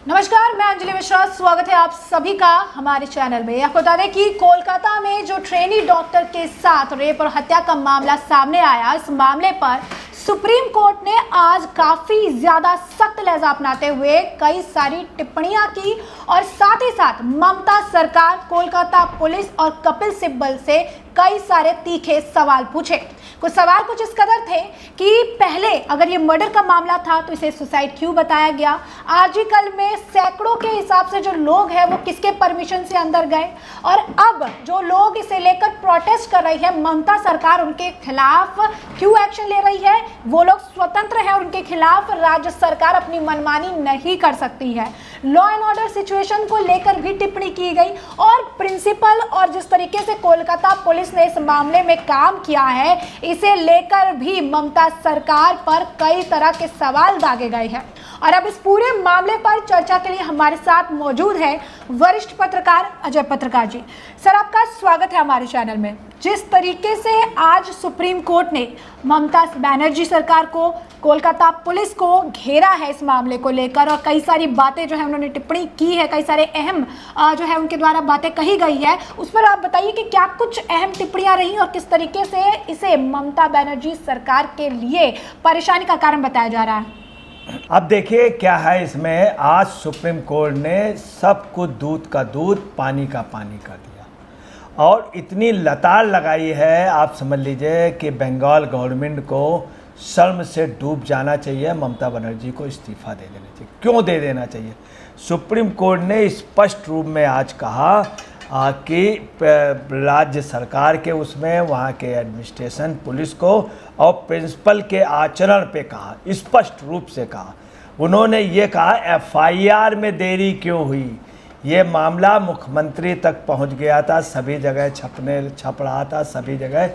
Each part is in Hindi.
नमस्कार, मैं अंजलि मिश्रा। स्वागत है आप सभी का हमारे चैनल में। आपको बता दें कि कोलकाता में जो ट्रेनी डॉक्टर के साथ रेप और हत्या का मामला सामने आया, इस मामले पर सुप्रीम कोर्ट ने आज काफी ज्यादा सख्त लहजा अपनाते हुए कई सारी टिप्पणियां की और साथ ही साथ ममता सरकार, कोलकाता पुलिस और कपिल सिब्बल से कई सारे तीखे सवाल पूछे। कुछ सवाल कुछ इस कदर थे कि पहले अगर ये मर्डर का मामला था तो इसे सुसाइड क्यों बताया गया, आजकल में सैकड़ों के हिसाब से जो लोग हैं वो किसके परमिशन से अंदर गए, और अब जो लोग इसे लेकर प्रोटेस्ट कर रही है ममता सरकार, उनके खिलाफ क्यों एक्शन ले रही है। वो लोग स्वतंत्र हैं और उनके खिलाफ राज्य सरकार अपनी मनमानी नहीं कर सकती है। लॉ एंड ऑर्डर सिचुएशन को लेकर भी टिप्पणी की गई और प्रिंसिपल और जिस तरीके से कोलकाता पुलिस ने इस मामले में काम किया है, इसे लेकर भी ममता सरकार पर कई तरह के सवाल दागे गए हैं। और अब इस पूरे मामले पर चर्चा के लिए हमारे साथ मौजूद है वरिष्ठ पत्रकार अजय पत्रकार जी। सर, आपका स्वागत है हमारे चैनल में। जिस तरीके से आज सुप्रीम कोर्ट ने ममता बनर्जी सरकार को, कोलकाता पुलिस को घेरा है इस मामले को लेकर और कई सारी बातें जो है उन्होंने टिप्पणी की है, कई सारे अहम जो है उनके द्वारा बातें कही गई है, उस पर आप बताइए कि क्या कुछ अहम टिप्पणियां रही और किस तरीके से इसे ममता बनर्जी सरकार के लिए परेशानी का कारण बताया जा रहा है। अब देखिए क्या है इसमें, आज सुप्रीम कोर्ट ने सब कुछ दूध का दूध पानी का पानी कर दिया और इतनी लताड़ लगाई है, आप समझ लीजिए कि बंगाल गवर्नमेंट को शर्म से डूब जाना चाहिए। ममता बनर्जी को इस्तीफा दे देना चाहिए। क्यों दे देना चाहिए? सुप्रीम कोर्ट ने स्पष्ट रूप में आज कहा कि राज्य सरकार के उसमें वहाँ के एडमिनिस्ट्रेशन पुलिस को और प्रिंसिपल के आचरण पे कहा, स्पष्ट रूप से कहा। उन्होंने ये कहा एफआईआर में देरी क्यों हुई। ये मामला मुख्यमंत्री तक पहुँच गया था, सभी जगह छप रहा था, सभी जगह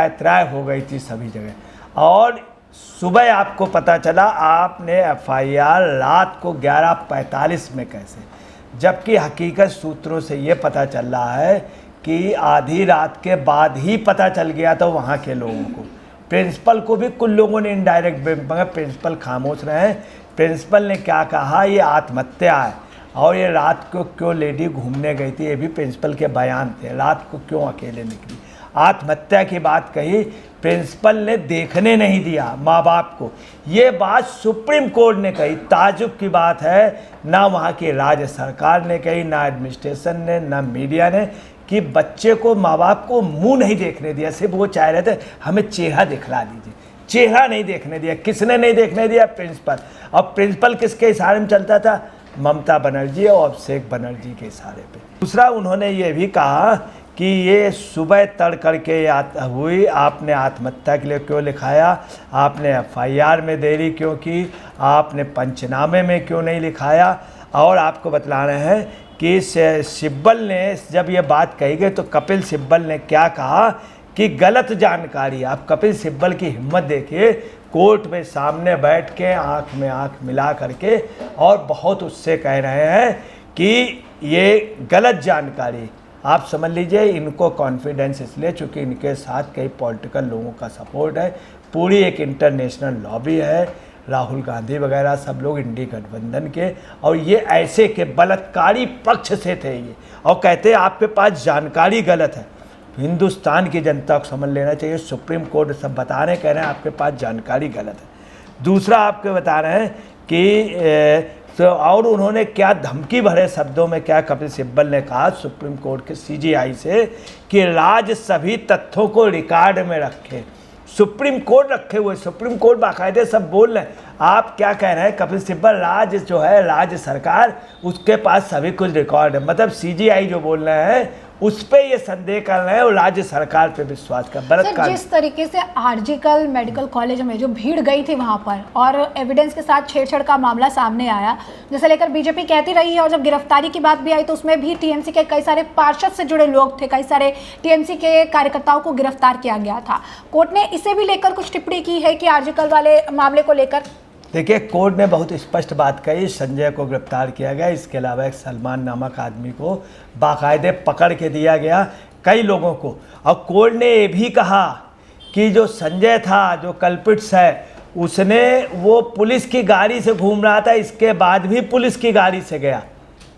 त्राय हो गई थी सभी जगह। और सुबह आपको पता चला आपने एफआईआर रात को 11:45 में कैसे, जबकि हकीकत सूत्रों से ये पता चल रहा है कि आधी रात के बाद ही पता चल गया था वहाँ के लोगों को। प्रिंसिपल को भी कुछ लोगों ने इनडायरेक्ट, मगर प्रिंसिपल खामोश रहे। प्रिंसिपल ने क्या कहा, ये आत्महत्या है और ये रात को क्यों लेडी घूमने गई थी, ये भी प्रिंसिपल के बयान थे। रात को क्यों अकेले निकली, आत्महत्या की बात कही। प्रिंसिपल ने देखने नहीं दिया माँ बाप को, ये बात सुप्रीम कोर्ट ने कही। ताजुब की बात है, ना वहाँ की राज्य सरकार ने कही, ना एडमिनिस्ट्रेशन ने, ना मीडिया ने, कि बच्चे को, माँ बाप को मुंह नहीं देखने दिया। सिर्फ वो चाह रहे थे हमें चेहरा दिखला दीजिए, चेहरा नहीं देखने दिया। किसने नहीं देखने दिया? प्रिंसिपल। और प्रिंसिपल किसके इशारे में चलता था? ममता बनर्जी और अभिषेक बनर्जी के इशारे पे। दूसरा, उन्होंने ये भी कहा कि ये सुबह तड़ करके हुई, आपने आत्महत्या के लिए क्यों लिखाया, आपने एफआईआर में देरी क्यों की, आपने पंचनामे में क्यों नहीं लिखाया। और आपको बतला रहे हैं कि सिब्बल ने, जब ये बात कही गई तो कपिल सिब्बल ने क्या कहा कि गलत जानकारी। आप कपिल सिब्बल की हिम्मत देखिए, कोर्ट में सामने बैठ के आँख में आँख मिला करके और बहुत उससे कह रहे हैं कि ये गलत जानकारी। आप समझ लीजिए इनको कॉन्फिडेंस इसलिए चूँकि इनके साथ कई पॉलिटिकल लोगों का सपोर्ट है, पूरी एक इंटरनेशनल लॉबी है, राहुल गांधी वगैरह सब लोग इंडी गठबंधन के, और ये ऐसे के बलात्कारी पक्ष से थे ये, और कहते हैं आपके पास जानकारी गलत है। हिंदुस्तान की जनता को समझ लेना चाहिए, सुप्रीम कोर्ट सब बता रहे हैं, कह रहे हैं आपके पास जानकारी गलत है। दूसरा आपके बता रहे हैं कि तो और उन्होंने क्या धमकी भरे शब्दों में क्या कपिल सिब्बल ने कहा सुप्रीम कोर्ट के सीजीआई से कि राज्य सभी तथ्यों को रिकॉर्ड में रखे। सुप्रीम कोर्ट रखे हुए, सुप्रीम कोर्ट बाकायदे सब बोल रहे हैं। आप क्या कह रहे हैं कपिल सिब्बल? राज्य जो है, राज्य सरकार, उसके पास सभी कुछ रिकॉर्ड है। मतलब सीजीआई जो बोल रहे हैं उस पे ये संदेह कर रहे हैं और राज्य सरकार पे विश्वास कर बलात्कार। जिस तरीके से आरजीकल मेडिकल कॉलेज में जो भीड़ गई थी वहां पर और एविडेंस के साथ छेड़छाड़ का मामला सामने आया, जिसे लेकर बीजेपी कहती रही है, और जब गिरफ्तारी की बात भी आई तो उसमें भी टीएमसी के कई सारे पार्षद से जुड़े लोग थे, कई सारे टीएमसी के कार्यकर्ताओं को गिरफ्तार किया गया था। कोर्ट ने इसे भी लेकर कुछ टिप्पणी की है कि आरजीकल वाले मामले को लेकर। देखिए, कोर्ट ने बहुत स्पष्ट बात कही, संजय को गिरफ्तार किया गया, इसके अलावा एक सलमान नामक आदमी को बाकायदे पकड़ के दिया गया, कई लोगों को। और कोर्ट ने ये भी कहा कि जो संजय था, जो कल्पिट्स है, उसने वो पुलिस की गाड़ी से घूम रहा था, इसके बाद भी पुलिस की गाड़ी से गया।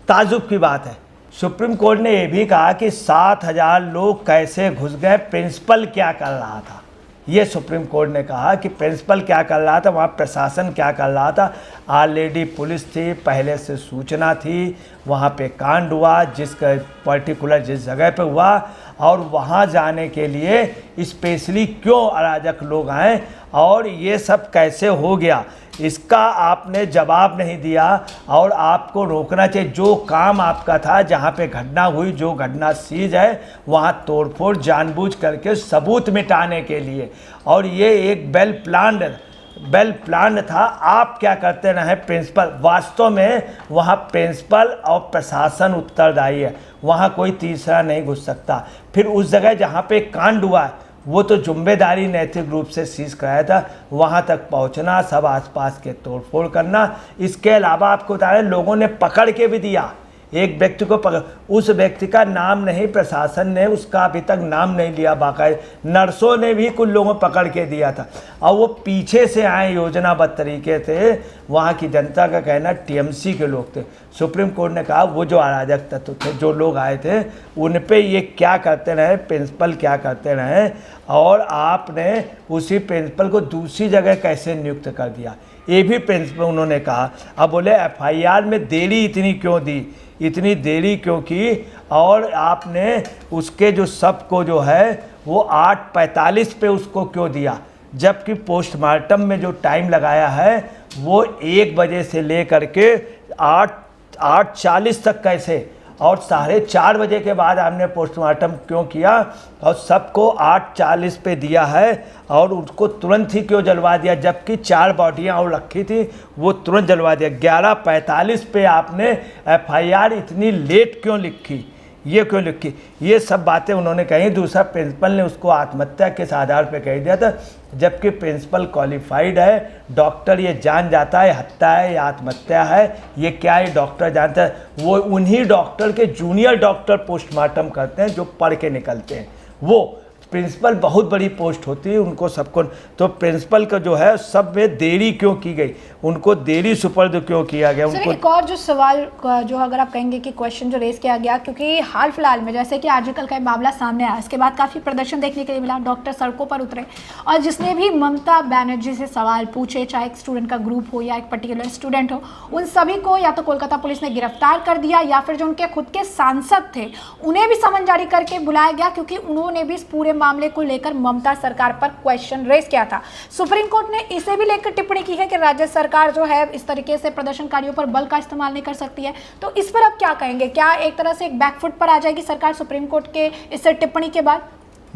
ताजुब की बात है। सुप्रीम कोर्ट ने यह भी कहा कि 7,000 लोग कैसे घुस गए, प्रिंसिपल क्या कर रहा था। ये सुप्रीम कोर्ट ने कहा कि प्रिंसिपल क्या कर रहा था, वहाँ प्रशासन क्या कर रहा था। ऑलरेडी पुलिस थी, पहले से सूचना थी, वहाँ पे कांड हुआ जिस पर्टिकुलर जिस जगह पे हुआ, और वहाँ जाने के लिए स्पेशली क्यों अराजक लोग आए और ये सब कैसे हो गया, इसका आपने जवाब नहीं दिया। और आपको रोकना चाहिए। जो काम आपका था, जहाँ पे घटना हुई, जो घटना सीज है, वहाँ तोड़फोड़ जानबूझ करके सबूत मिटाने के लिए, और ये एक वेल प्लान्ड था। आप क्या करते रहे प्रिंसिपल, वास्तव में वहाँ प्रिंसिपल और प्रशासन उत्तरदायी है, वहाँ कोई तीसरा नहीं घुस सकता। फिर उस जगह जहाँ पे कांड हुआ है, वो तो जिम्मेदारी नैतिक रूप से सीज कराया था, वहाँ तक पहुँचना, सब आसपास के तोड़फोड़ करना। इसके अलावा आपको बता रहे, लोगों ने पकड़ के भी दिया, एक व्यक्ति को पकड़, उस व्यक्ति का नाम नहीं, प्रशासन ने उसका अभी तक नाम नहीं लिया, बाकायदा नर्सों ने भी कुछ लोगों पकड़ के दिया था, और वो पीछे से आए योजनाबद्ध तरीके थे। वहाँ की जनता का कहना टीएमसी के लोग थे। सुप्रीम कोर्ट ने कहा वो जो अराजक तत्व थे, जो लोग आए थे, उन पे ये क्या करते रहे, प्रिंसिपल क्या करते रहे, और आपने उसी प्रिंसिपल को दूसरी जगह कैसे नियुक्त कर दिया, ये भी प्रिंसिपल उन्होंने कहा। अब बोले एफआईआर में देरी इतनी क्यों दी, इतनी देरी क्यों की, और आपने उसके जो सब को जो है वो 8:45 पे उसको क्यों दिया, जबकि पोस्टमार्टम में जो टाइम लगाया है वो 1 बजे से लेकर के 8:40 तक कैसे, और 4:30 बजे के बाद आपने पोस्टमार्टम क्यों किया, और सबको 8:40 पे दिया है, और उसको तुरंत ही क्यों जलवा दिया, जबकि 4 बॉडियाँ और रखी थी, वो तुरंत जलवा दिया। 11:45 पे आपने एफआईआर इतनी लेट क्यों लिखी, ये क्यों लिखी, ये सब बातें उन्होंने कही। दूसरा, प्रिंसिपल ने उसको आत्महत्या के आधार पे कह दिया था, जबकि प्रिंसिपल क्वालिफाइड है, डॉक्टर ये जान जाता है हत्या है या आत्महत्या है, ये क्या है डॉक्टर जानता है। वो उन्हीं डॉक्टर के जूनियर डॉक्टर पोस्टमार्टम करते हैं जो पढ़ के निकलते हैं। वो प्रिंसिपल बहुत बड़ी पोस्ट होती है, उनको सबको, तो प्रिंसिपल का जो है सब में देरी क्यों की गई, उनको देरी सुपर्द क्यों किया गया। उनको एक और जो सवाल जो अगर आप कहेंगे कि क्वेश्चन जो रेज किया गया, क्योंकि हाल फिलहाल में जैसे कि आजकल का मामला सामने आया, इसके बाद काफ़ी प्रदर्शन देखने के लिए मिला, डॉक्टर सड़कों पर उतरे, और जिसने भी ममता बनर्जी से सवाल पूछे, चाहे एक स्टूडेंट का ग्रुप हो या एक पर्टिकुलर स्टूडेंट हो, उन सभी को या तो कोलकाता पुलिस ने गिरफ्तार कर दिया, या फिर जो उनके खुद के सांसद थे उन्हें भी समन जारी करके बुलाया गया, क्योंकि उन्होंने भी इस पूरे मामले को लेकर ममता सरकार पर क्वेश्चन रेज किया था। सुप्रीम कोर्ट ने इसे भी लेकर टिप्पणी की है कि राज्य सरकार जो है इस तरीके से प्रदर्शनकारियों पर बल का इस्तेमाल नहीं कर सकती है। तो इस पर आप क्या कहेंगे, क्या एक तरह से एक बैकफुट पर आ जाएगी सरकार सुप्रीम कोर्ट के इस टिप्पणी के बाद?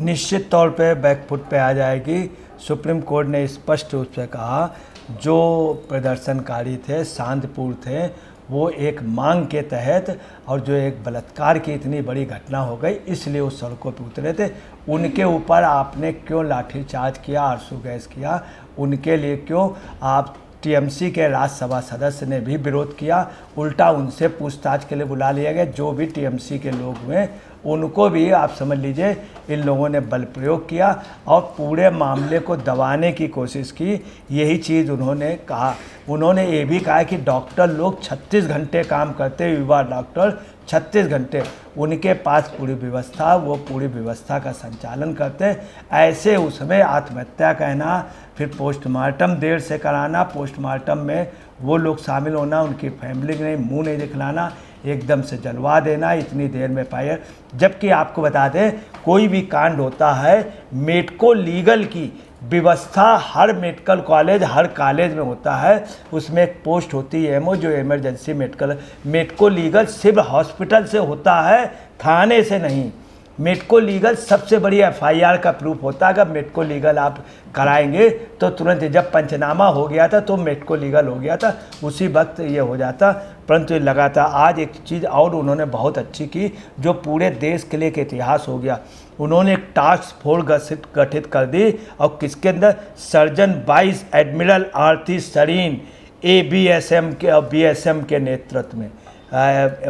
निश्चित तौर पे बैकफुट पे आ जाएगी। सुप्रीम कोर्ट ने स्पष्ट रूप से कहा, जो प्रदर्शनकारी थे, शांतिपूर्ण थे, वो एक मांग के तहत, और जो एक बलात्कार की इतनी बड़ी घटना हो गई इसलिए वो सड़कों पर उतरे थे, उनके ऊपर आपने क्यों लाठीचार्ज किया, आरसू गैस किया, उनके लिए क्यों आप टीएमसी के राज्यसभा सदस्य ने भी विरोध किया, उल्टा उनसे पूछताछ के लिए बुला लिया गया। जो भी टीएमसी के लोग हुए उनको भी आप समझ लीजिए इन लोगों ने बल प्रयोग किया और पूरे मामले को दबाने की कोशिश की। यही चीज़ उन्होंने कहा। उन्होंने ये भी कहा कि डॉक्टर लोग 36 घंटे काम करते, युवा डॉक्टर 36 घंटे, उनके पास पूरी व्यवस्था, वो पूरी व्यवस्था का संचालन करते हैं। ऐसे उसमें आत्महत्या कहना, फिर पोस्टमार्टम देर से कराना, पोस्टमार्टम में वो लोग शामिल होना, उनकी फैमिली ने मुंह नहीं दिखलाना, एकदम से जलवा देना इतनी देर में फायर। जबकि आपको बता दें, कोई भी कांड होता है, मेडिको लीगल की व्यवस्था हर मेडिकल कॉलेज, हर कॉलेज में होता है। उसमें एक पोस्ट होती है एमओ, जो इमरजेंसी मेडिको लीगल सिर्फ हॉस्पिटल से होता है, थाने से नहीं। मेडिको लीगल सबसे बड़ी एफआईआर का प्रूफ होता है। अगर मेडिको लीगल आप कराएंगे तो तुरंत, जब पंचनामा हो गया था तो मेडिको लीगल हो गया था, उसी वक्त ये हो जाता। परंतु लगातार आज एक चीज़ और उन्होंने बहुत अच्छी की, जो पूरे देश के लिए एक इतिहास हो गया। उन्होंने एक टास्क फोर्स गठित कर दी, और किसके अंदर, सर्जन वाइस एडमिरल आरती सरीन एबीएसएम के और बीएसएम के नेतृत्व में,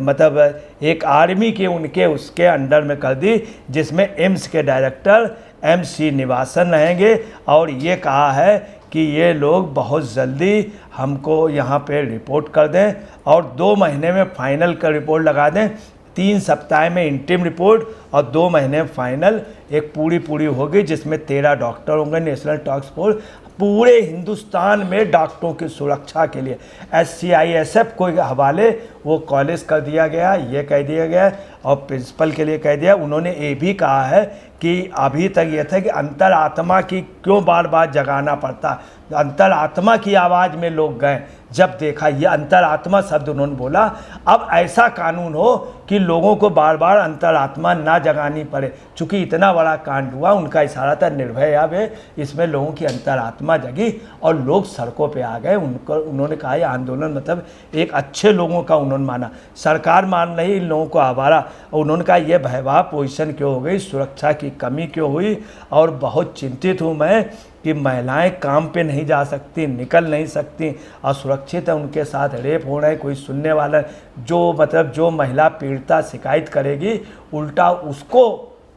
मतलब एक आर्मी के उनके उसके अंडर में कर दी, जिसमें एम्स के डायरेक्टर एम श्रीनिवासन रहेंगे। और ये कहा है कि ये लोग बहुत जल्दी हमको यहाँ पे रिपोर्ट कर दें और 2 महीने में फाइनल का रिपोर्ट लगा दें। 3 सप्ताह में इंटीम रिपोर्ट और 2 महीने में फाइनल एक पूरी होगी, जिसमें 13 डॉक्टर होंगे। नेशनल टास्क फोर्स पूरे हिंदुस्तान में डॉक्टरों की सुरक्षा के लिए SCISF को हवाले वो कॉलेज कर दिया गया, ये कह दिया गया और प्रिंसिपल के लिए कह दिया। उन्होंने ये भी कहा है कि अभी तक ये था कि अंतरात्मा की क्यों बार बार जगाना पड़ता, अंतरात्मा की आवाज़ में लोग गए। जब देखा, ये अंतरात्मा शब्द उन्होंने बोला, अब ऐसा कानून हो कि लोगों को बार बार अंतरात्मा ना जगानी पड़े। चूँकि इतना बड़ा कांड हुआ, उनका इशारा था निर्भया में, इसमें लोगों की अंतरात्मा जगी और लोग सड़कों पे आ गए। उन्होंने कहा ये आंदोलन मतलब एक अच्छे लोगों का उन्होंने माना, सरकार मान रही इन लोगों को आवारा। उन्होंने कहा ये भयावह पोजीशन क्यों हो गई, सुरक्षा की कमी क्यों हुई, और बहुत चिंतित हूँ मैं कि महिलाएं काम पे नहीं जा सकती, निकल नहीं सकती, असुरक्षित है, उनके साथ रेप हो रहा है, कोई सुनने वाला जो महिला पीड़िता शिकायत करेगी उल्टा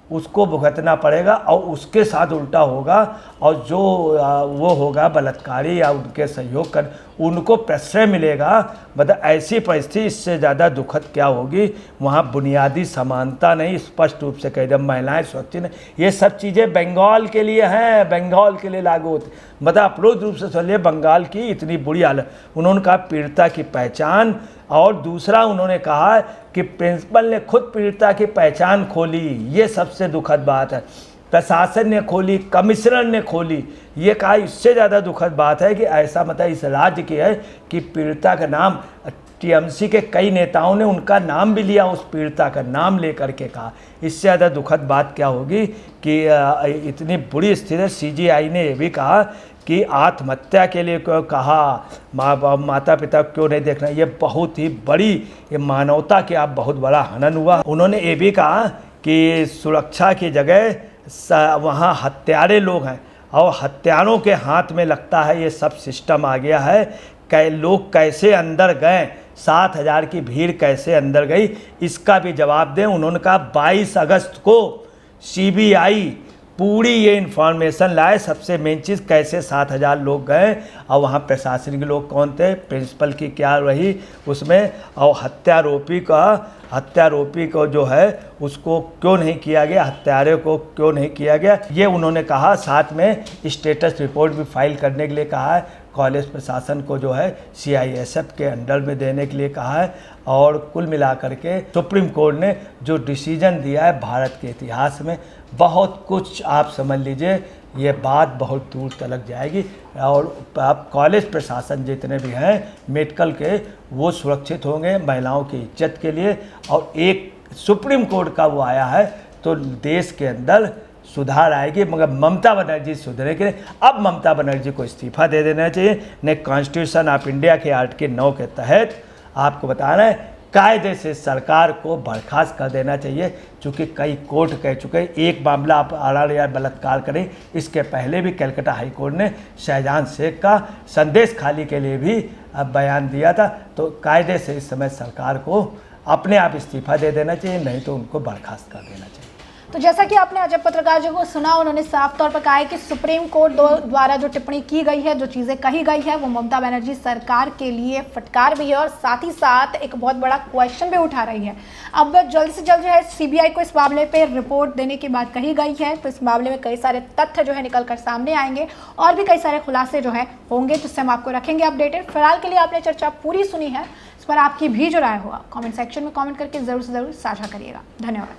उसको भुगतना पड़ेगा और उसके साथ उल्टा होगा, और जो वो होगा बलात्कारी या उनके सहयोग कर उनको प्रश्रय मिलेगा। मतलब ऐसी परिस्थिति इससे ज़्यादा दुखद क्या होगी। वहाँ बुनियादी समानता नहीं, स्पष्ट रूप से कह दिया महिलाएं सुरक्षित नहीं। ये सब चीज़ें बंगाल के लिए हैं, बंगाल के लिए लागू होती। मतलब अप्रोच रूप से चलिए बंगाल की इतनी बुरी हालत। उन्होंने कहा पीड़िता की पहचान, और दूसरा उन्होंने कहा कि प्रिंसिपल ने खुद पीड़िता की पहचान खोली, ये सबसे दुखद बात है। प्रशासन ने खोली, कमिश्नर ने खोली। ये कहा इससे ज़्यादा दुखद बात है कि ऐसा मतलब इस राज्य की है कि पीड़िता का नाम TMC के कई नेताओं ने उनका नाम भी लिया, उस पीड़िता का नाम लेकर के कहा। इससे ज़्यादा दुखद बात क्या होगी कि इतनी बुरी स्थिति है। CGI ने यह भी कहा कि आत्महत्या के लिए क्यों कहा, माता पिता क्यों नहीं देखना, ये बहुत ही बड़ी ये मानवता के आप बहुत बड़ा हनन हुआ। उन्होंने ये भी कहा कि सुरक्षा की जगह वहाँ हत्यारे लोग हैं और हत्यारों के हाथ में लगता है ये सब सिस्टम आ गया है। लोग कैसे अंदर गए, 7,000 की भीड़ कैसे अंदर गई, इसका भी जवाब दें। उन्होंने कहा 22 अगस्त को CBI पूरी ये इन्फॉर्मेशन लाए। सबसे मेन चीज़ कैसे 7,000 लोग गए और वहाँ प्रशासनिक लोग कौन थे, प्रिंसिपल की क्या रही उसमें, और हत्यारोपी को जो है उसको क्यों नहीं किया गया, हत्यारे को क्यों नहीं किया गया, ये उन्होंने कहा। साथ में स्टेटस रिपोर्ट भी फाइल करने के लिए कहा है। कॉलेज प्रशासन को जो है CISF के अंडर में देने के लिए कहा है। और कुल मिलाकर के सुप्रीम कोर्ट ने जो डिसीजन दिया है भारत के इतिहास में बहुत कुछ, आप समझ लीजिए ये बात बहुत दूर तक जाएगी। और आप कॉलेज प्रशासन जितने भी हैं मेडिकल के, वो सुरक्षित होंगे महिलाओं की इज्जत के लिए। और एक सुप्रीम कोर्ट का वो आया है तो देश के अंदर सुधार आएगी। मगर ममता बनर्जी सुधरे के लिए अब ममता बनर्जी को इस्तीफा दे देना चाहिए। नहीं कॉन्स्टिट्यूशन ऑफ इंडिया के आर्टिकल 9 के तहत आपको बताना है कायदे से सरकार को बर्खास्त कर देना चाहिए। चूँकि कई कोर्ट कह चुके हैं, एक मामला आप RR बलात्कार करें, इसके पहले भी कलकत्ता हाई कोर्ट ने शाहजहां शेख का संदेश खाली के लिए भी बयान दिया था। तो कायदे से इस समय सरकार को अपने आप इस्तीफा दे देना चाहिए, नहीं तो उनको बर्खास्त कर देना चाहिए। तो जैसा कि आपने अजय पत्रकार जी को सुना, उन्होंने साफ तौर पर कहा है कि सुप्रीम कोर्ट द्वारा जो टिप्पणी की गई है, जो चीज़ें कही गई है, वो ममता बनर्जी सरकार के लिए फटकार भी है और साथ ही साथ एक बहुत बड़ा क्वेश्चन भी उठा रही है। अब जल्द से जल्द जो है CBI को इस मामले पे रिपोर्ट देने की बात कही गई है। तो इस मामले में कई सारे तथ्य जो है निकल कर सामने आएंगे और भी कई सारे खुलासे जो है होंगे, तो उससे हम आपको रखेंगे अपडेटेड। फिलहाल के लिए आपने चर्चा पूरी सुनी है, इस पर आपकी भी जो राय होगा कॉमेंट सेक्शन में कॉमेंट करके ज़रूर से ज़रूर साझा करिएगा। धन्यवाद।